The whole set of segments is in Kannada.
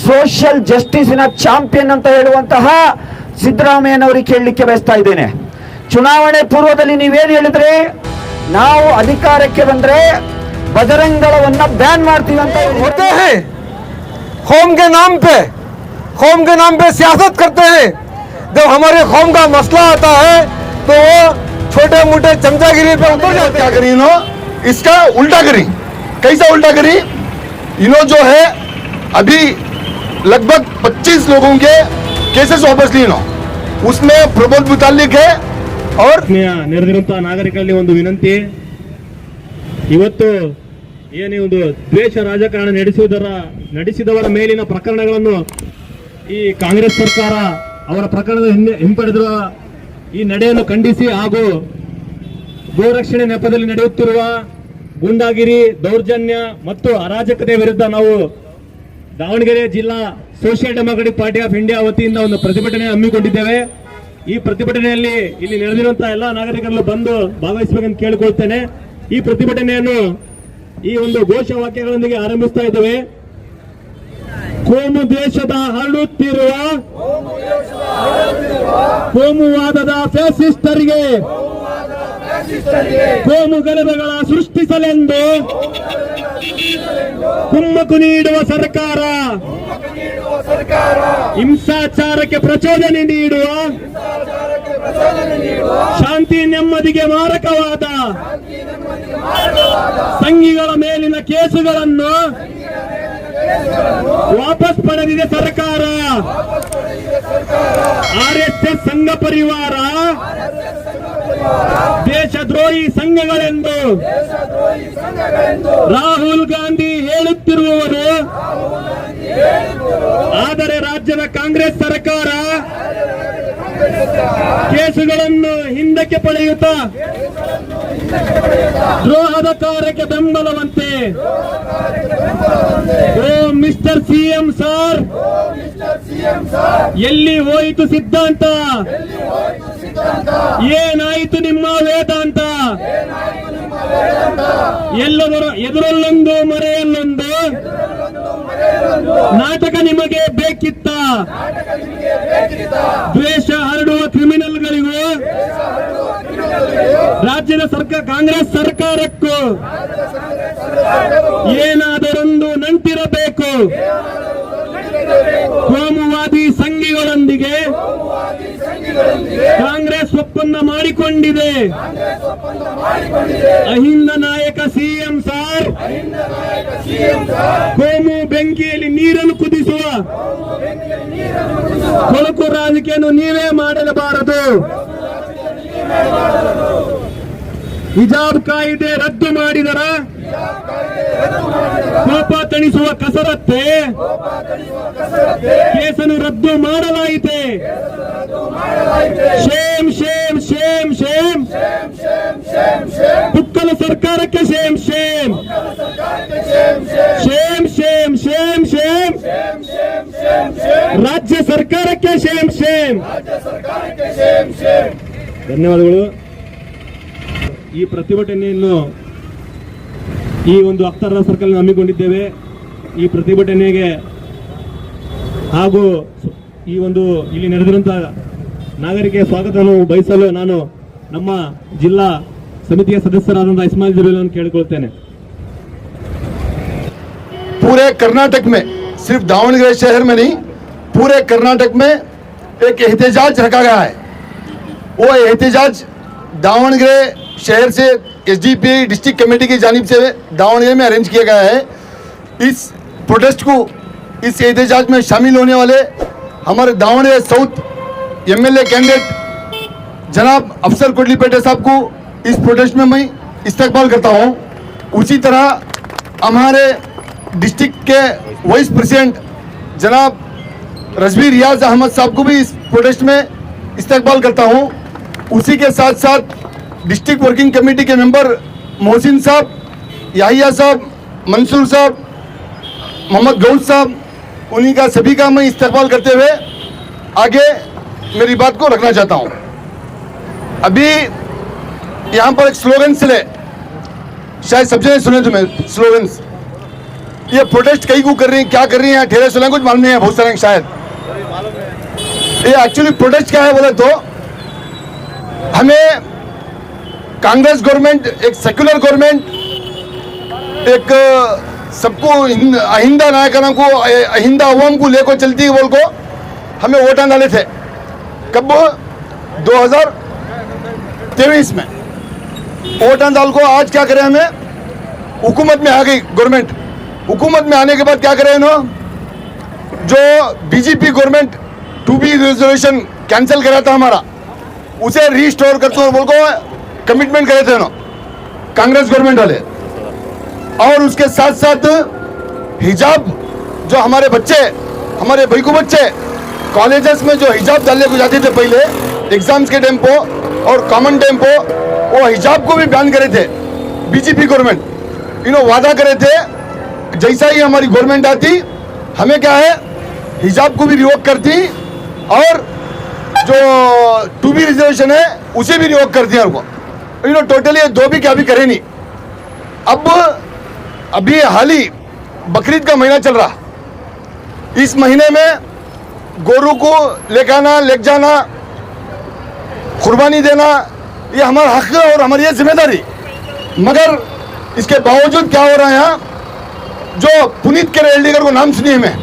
ಸೋಷಿಯಲ್ ಜಸ್ಟಿಸಿನ ಚಾಂಪಿಯನ್ ಅಂತ ಹೇಳುವಂತಹ ಸಿದ್ದರಾಮಯ್ಯನವರಿಗೆ ಕೇಳಲಿಕ್ಕೆ ಬಯಸ್ತಾ ಇದ್ದೇನೆ. ಚುನಾವಣೆ ಪೂರ್ವದಲ್ಲಿ ನೀವೇನು ಹೇಳಿದ್ರೆ, ನಾವು ಅಧಿಕಾರಕ್ಕೆ ಬಂದ್ರೆ ಬಜರಂಗವನ್ನ ಬ್ಯಾನ್ ಮಾಡ್ತೀವಿ ಅಂತ होते हैं कौम के नाम पे सियासत करते हैं। जब हमारे कौम का मसला आता है तो वो छोटे मोटे चमचागिरी पे उतर जाते हैं। क्या करी इन्हों, इसका उल्टा करी। कैसा उल्टा करी? इन्हों जो है अभी लगभग 25 लोगों के केसेस वापस लिए इन्हों, उसमें प्रबोध मुतालिक है और ನೆರೆದಿರುವಂತಹ ನಾಗರಿಕರಲ್ಲಿ ಒಂದು ವಿನಂತಿ, ಇವತ್ತು ಏನೇ ಒಂದು ದ್ವೇಷ ರಾಜಕಾರಣ ನಡೆಸಿದವರ ಮೇಲಿನ ಪ್ರಕರಣಗಳನ್ನು ಈ ಕಾಂಗ್ರೆಸ್ ಸರ್ಕಾರ ಅವರ ಪ್ರಕರಣದ ಹಿಂಪಡೆದಿರುವ ಈ ನಡೆಯನ್ನು ಖಂಡಿಸಿ ಹಾಗೂ ಗೋರಕ್ಷಣೆ ನೆಪದಲ್ಲಿ ನಡೆಯುತ್ತಿರುವ ಗೂಂಡಾಗಿರಿ, ದೌರ್ಜನ್ಯ ಮತ್ತು ಅರಾಜಕತೆ ವಿರುದ್ಧ ನಾವು ದಾವಣಗೆರೆ ಜಿಲ್ಲಾ social democratic party of India ವತಿಯಿಂದ ಒಂದು ಪ್ರತಿಭಟನೆ ಹಮ್ಮಿಕೊಂಡಿದ್ದೇವೆ. ಈ ಪ್ರತಿಭಟನೆಯಲ್ಲಿ ಇಲ್ಲಿ ನಡೆದಿರುವಂತಹ ಎಲ್ಲಾ ನಾಗರಿಕರನ್ನು ಬಂದು ಭಾಗವಹಿಸಬೇಕಂತ ಕೇಳಿಕೊಳ್ತೇನೆ. ಈ ಪ್ರತಿಭಟನೆಯನ್ನು ಈ ಒಂದು ಘೋಷವಾಕ್ಯಗಳೊಂದಿಗೆ ಆರಂಭಿಸ್ತಾ ಇದ್ದೇವೆ. ಕೋಮು ದೇಶದ ಹರಡುತ್ತಿರುವ ಕೋಮುವಾದದ ಫ್ಯಾಸಿಸ್ಟರಿಗೆ ಕೋಮು ಗಲಭೆಗಳ ಸೃಷ್ಟಿಸಲೆಂದು ಕುಮ್ಮಕ್ಕು ನೀಡುವ ಸರ್ಕಾರ, ಹಿಂಸಾಚಾರಕ್ಕೆ ಪ್ರಚೋದನೆ ನೀಡುವ, ಶಾಂತಿ ನೆಮ್ಮದಿಗೆ ಮಾರಕವಾದ ಸಂಘಿಗಳ ಮೇಲಿನ ಕೇಸುಗಳನ್ನು ವಾಪಸ್ ಪಡೆದಿದೆ ಸರ್ಕಾರ. RSS ಸಂಘ ಪರಿವಾರ ದೇಶದ್ರೋಹಿ ಸಂಘಗಳೆಂದು ರಾಹುಲ್ ಗಾಂಧಿ ಹೇಳುತ್ತಿರುವವರು, ಆದರೆ ರಾಜ್ಯದ ಕಾಂಗ್ರೆಸ್ ಸರ್ಕಾರ ಕೇಸುಗಳನ್ನು ಹಿಂದಕ್ಕೆ ಪಡೆಯುತ್ತಾ ದ್ರೋಹದ ಕಾರ್ಯಕ್ಕೆ ಬೆಂಬಲವಂತೆ. ಓ ಮಿಸ್ಟರ್ ಸಿಎಂ ಸರ್, ಎಲ್ಲಿ ಹೋಯಿತು ಸಿದ್ಧಾಂತ? ಏನಾಯಿತು ನಿಮ್ಮ ವೇದಾಂತ? ಎದುರಲ್ಲೊಂದು ಮರೆಯಲ್ಲೊಂದು ನಾಟಕ ನಿಮಗೆ ಬೇಕಿತ್ತ? ದ್ವೇಷ ಹರಡುವ ಕ್ರಿಮಿನಲ್ಗಳಿಗೂ ರಾಜ್ಯದ ಕಾಂಗ್ರೆಸ್ ಸರ್ಕಾರಕ್ಕೂ ಏನಾದರೊಂದು ನಂಟಿರಬೇಕು. ಕೋಮುವಾದಿ ಸಂಘಿಗಳೊಂದಿಗೆ ಕಾಂಗ್ರೆಸ್ ಒಪ್ಪಂದ ಮಾಡಿಕೊಂಡಿದೆ. ಅಹಿಂದ ನಾಯಕ ಸಿಎಂ ಸಾರ್, ಕೋಮು ಬೆಂಕಿಯಲ್ಲಿ ನೀರನ್ನು ಕುದಿಸುವ ಕೊಳಕು ರಾಜಕೀಯವನ್ನು ನೀವೇ ಮಾಡಲಬಾರದು. ಹಿಜಾಬ್ ಕಾಯ್ದೆ ರದ್ದು ಮಾಡಿದರ ಕೋಪ ತಣಿಸುವ ಕಸರತ್ತೆ ಕೇಸನ್ನು ರದ್ದು ಮಾಡಲಾಯಿತೆ. ಶೇಮ್ ಶೇಮ್ ಶೇಮ್ ಶೇಮ್ ಪುಕ್ಕಲ ಸರ್ಕಾರಕ್ಕೆ Shem Shem Shem Shem Shem Shem ರಾಜ್ಯ ಸರ್ಕಾರಕ್ಕೆ ಶೇಮ್ ಶೇಮ್. ಧನ್ಯವಾದಗಳು. ಈ ಪ್ರತಿಭಟನೆಯನ್ನು ಈ ಒಂದು ಅಖ್ತರ್ ಸರ್ಕಲ್ ಹಮ್ಮಿಕೊಂಡಿದ್ದೇವೆ. ಈ ಪ್ರತಿಭಟನೆಗೆ ಹಾಗೂ ಈ ಒಂದು ಇಲ್ಲಿ ನಡೆದಿರುವಂತಹ ನಾಗರಿಕ ಸ್ವಾಗತವನ್ನು ಬಯಸಲು ನಾನು ನಮ್ಮ ಜಿಲ್ಲಾ ಸಮಿತಿಯ ಸದಸ್ಯರಾದಂತಹ ಇಸ್ಮಾಯಿಲ್ ಜಬೀಲ್ ಕೇಳಿಕೊಳ್ತೇನೆ. पूरे कर्नाटक में, सिर्फ दावणगेरे शहर में नहीं, पूरे कर्नाटक में एक एहतजाज रखा गया है. वो एहतजाज दावणगेरे शहर से SDPI डिस्ट्रिक्ट कमेटी की जानिब से दावणगेरे में अरेंज किया गया है. इस प्रोटेस्ट को, इस एहतजाज में शामिल होने वाले हमारे दावणगेरे साउथ MLA कैंडिडेट जनाब अफसर कोटलीपेटे साहब को इस प्रोटेस्ट में मैं इस्तकबाल करता हूँ. उसी तरह हमारे डिस्ट्रिक्ट के वाइस प्रेसिडेंट जनाब रजवी रियाज अहमद साहब को भी इस प्रोटेस्ट में इस्तकबाल करता हूँ. उसी के साथ साथ डिस्ट्रिक्ट वर्किंग कमेटी के मेंबर मोहसिन साहब, याहिया साहब, मंसूर साहब, मोहम्मद गौस साहब, उन्हीं का सभी का मैं इस्तकबाल करते हुए आगे मेरी बात को रखना चाहता हूँ. अभी यहाँ पर एक स्लोगन चले, शायद सब जने सुने तुम्हें स्लोगन्स. ये प्रोटेस्ट कहीं को कर रही है, क्या कर रही है, ठेले सुना कुछ मालूम नहीं है बहुत सारे शायद। ये एक्चुअली प्रोटेस्ट क्या है बोले तो, हमें कांग्रेस गवर्नमेंट, एक सेक्युलर गवर्नमेंट, एक सबको अहिंदा नायकों को, अहिंदा अवाम को लेकर चलती है बोल को हमें वोट डाले थे। कब? 2023 में वोट डाल को आज क्या करें, हमें हुकूमत में आ गई गवर्नमेंट। हुकूमत में आने के बाद क्या करें इन्होंने, जो BJP government 2B resolution cancel करा था हमारा, उसे रीस्टोर करते हुए बोल को कमिटमेंट करे थे कांग्रेस गवर्नमेंट वाले। और उसके साथ साथ हिजाब, जो हमारे बच्चे, हमारे भाई को बच्चे कॉलेजेस में जो हिजाब डालने को जाते थे पहले एग्जाम्स के टाइम पे और कॉमन टाइम पे, वो हिजाब को भी बैन करे थे बीजेपी गवर्नमेंट। वादा करे थे जैसा ही हमारी गवर्नमेंट आती हमें क्या है, हिजाब को भी रिवोक करती और जो 2B रिजर्वेशन है उसे भी रिवोक कर दिया उनको। टोटली दो भी क्या भी करे नहीं। अब अभी हाल ही बकरीद का महीना चल रहा, इस महीने में गोरू को लेकर आना, ले जाना, कुर्बानी देना, ये हमारा हक है और हमारी ये जिम्मेदारी। मगर इसके बावजूद क्या हो रहा है यहाँ, जो पुनीत केरेड्डी को नाम सुनिए, हमें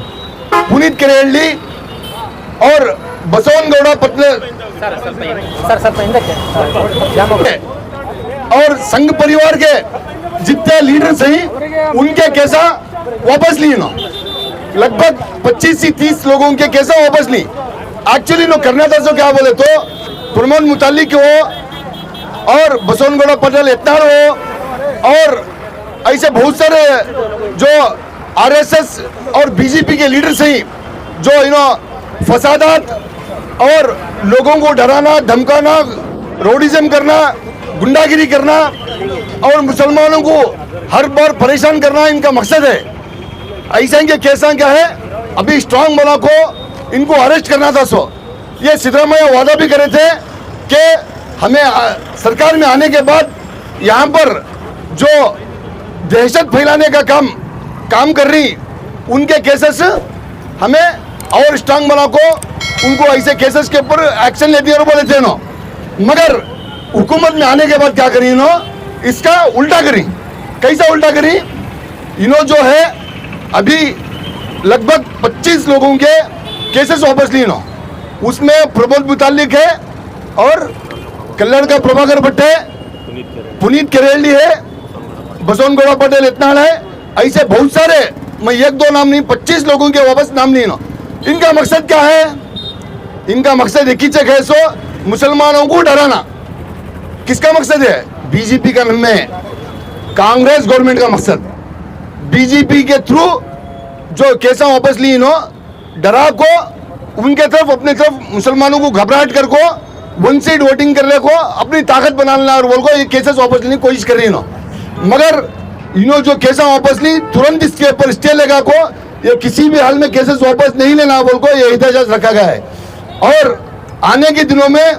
पुनीत केरेड्डी और बसवनगौड़ा पटले और संघ परिवार के जितने लीडर सही उनके कैसा वापस लिए ना, लगभग 25 से 30 लोगों के कैसा वापस ली। एक्चुअली नो करना था सो क्या बोले तो प्रमोद मुतालिक हो और बसवनगौड़ा पटेल इतना हो और ऐसे बहुत सारे जो RSS और बीजेपी के लीडर सही जो फसादात और लोगों को डराना, धमकाना, रोडिज्म करना, गुंडागिरी करना और मुसलमानों को हर बार परेशान करना इनका मकसद है। ऐसा इनके केसा क्या है, अभी स्ट्रांग बना को इनको अरेस्ट करना था। सो ये सिद्धरामैया वादा भी करे थे कि हमें सरकार में आने के बाद यहाँ पर जो दहशत फैलाने का काम कर रही उनके केसेस हमें और स्ट्रांग बना को उनको ऐसे केसेस के ऊपर एक्शन लेती और बोले थे नो। मगर हुकूमत में आने के बाद क्या करी इन्हों, इसका उल्टा करी। कैसा उल्टा करी, इन्हों जो है अभी लगभग 25 लोगों के केसेस वापस ली इन्हों, उसमें प्रमोद मुतालिक है और कल्याण का प्रभाकर भट्ट है, पुनीत केरेड्डी है, बसवनगौड़ा पटेल इतना है, ऐसे बहुत सारे, मैं एक दो नाम नहीं 25 लोगों के वापस नाम नहीं ना। इनका मकसद क्या है, इनका मकसद एक ही चीज है, सो मुसलमानों को डराना। किसका मकसद है, बीजेपी का नाम है, कांग्रेस गवर्नमेंट का मकसद। बीजेपी के थ्रू जो केसा वापस ली इन्हों, डरा को उनके तरफ अपनी तरफ मुसलमानों को घबराहट कर को वन साइड वोटिंग करने को अपनी ताकत बनाना और बोल को ये केसेस वापस लेने की कोशिश कर रही है। मगर इन्हों जो केसा वापस ली तुरंत इसके ऊपर स्टे लगा को ये किसी भी हाल में केसेस वापस नहीं लेना बोल को ये एहतजाज रखा गया है। और आने के दिनों में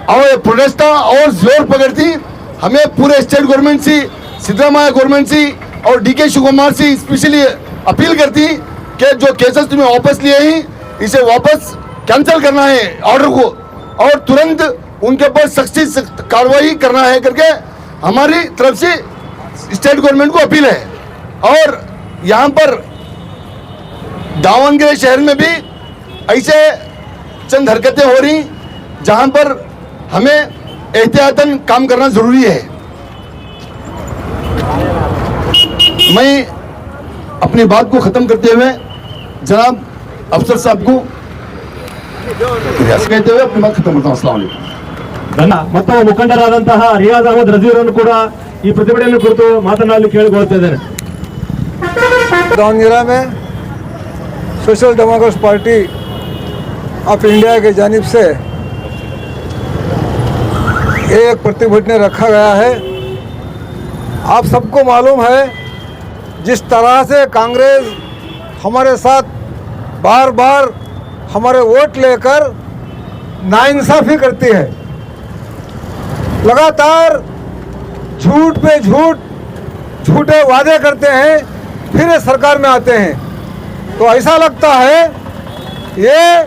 और प्रोटेस्ट और जोर पकड़ती, हमें पूरे स्टेट गवर्नमेंट से, सिद्धरामैया गवर्नमेंट से और DK शिवकुमार से स्पेशली अपील करती कि जो केसेस तुम्हें वापस लिए ही इसे वापस कैंसिल करना है ऑर्डर को और तुरंत उनके ऊपर सख्त कार्रवाई करना है करके हमारी तरफ से स्टेट गवर्नमेंट को अपील है। और यहाँ पर दावणगेरे शहर में भी ऐसे चंद हरकतें हो रही जहाँ पर हमें एहतियातन काम करना जरूरी है। मैं अपनी बात को खत्म करते हुए जनाब अफसर साहब को कहते हुए अपनी बात खत्म करता हूँ। अस्सलाम वालेकुम। ಮತ್ತೊಬ್ಬ ಮುಖಂಡರಾದಂತಹ ರಿಯಾಜ್ ಅಹಮದ್ ರಜೀರ್ ಅವರು ಕೂಡ ಈ ಪ್ರತಿಭಟನೆ ಕುರಿತು ಮಾತನಾಡಲು ಕೇಳಿಕೊಳ್ತಿದ್ದಾರೆ। दावणगेरा में social democratic party of India की जानिब से एक प्रतिभटना रखा गया है। आप सबको मालूम है जिस तरह से कांग्रेस हमारे साथ बार बार हमारे वोट लेकर नाइंसाफ़ी करती है, लगातार झूठ पे झूठ, झूठे वादे करते हैं फिर इस सरकार में आते हैं। तो ऐसा लगता है ये